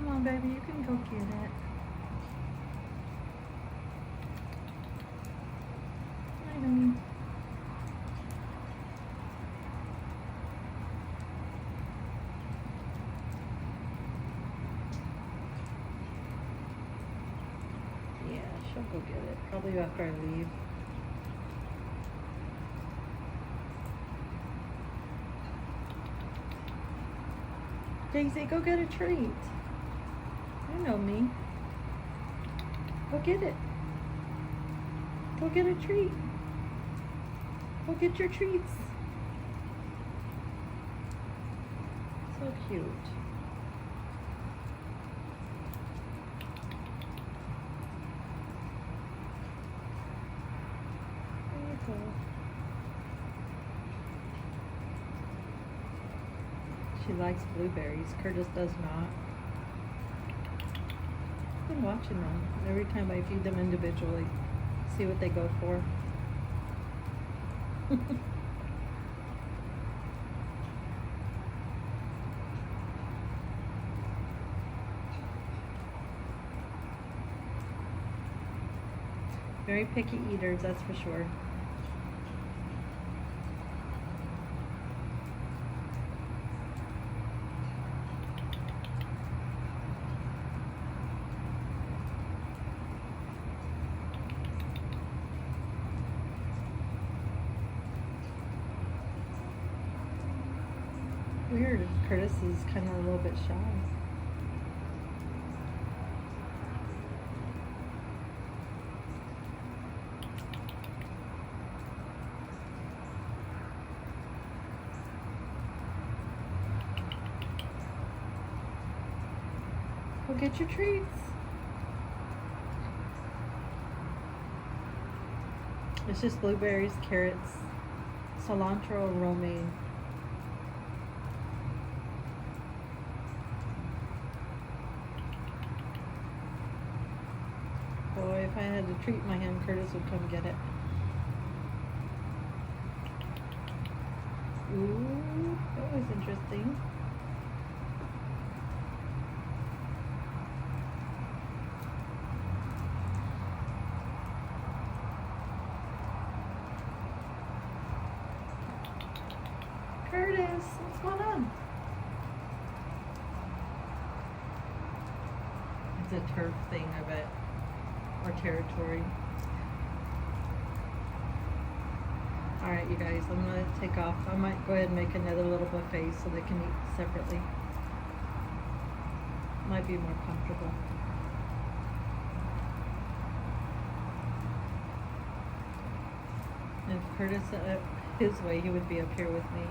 Come on, baby, you can go get it. Hi, honey. Yeah, she'll go get it. Probably after I leave. Daisy, go get a treat. You know me. Go get it. Go get a treat. Go get your treats. So cute. There you go. She likes blueberries. Curtis does not. I've been watching them. Every time I feed them individually, see what they go for. Very picky eaters, that's for sure. Weird. Curtis is kind of a little bit shy. Go get your treats. It's just blueberries, carrots, cilantro, romaine. Boy, if I had to treat my hand, Curtis would come get it. Ooh, that was interesting. Curtis, what's going on? It's a turf thing, I bet. Or territory. Alright, you guys, I'm going to take off. I might go ahead and make another little buffet so they can eat separately. Might be more comfortable. If Curtis, his way, he would be up here with me.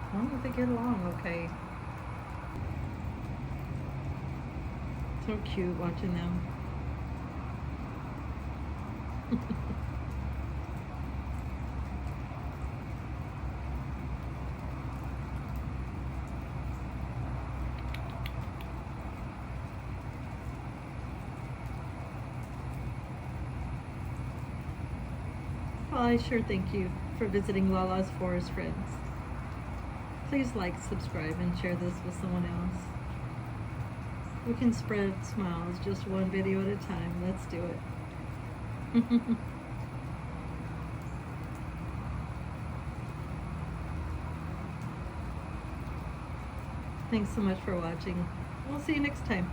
As long as they get along okay. So cute watching them. Well, I sure thank you for visiting Lala's Forest Friends. Please like, subscribe, and share this with someone else. We can spread smiles just one video at a time. Let's do it. Thanks so much for watching. We'll see you next time.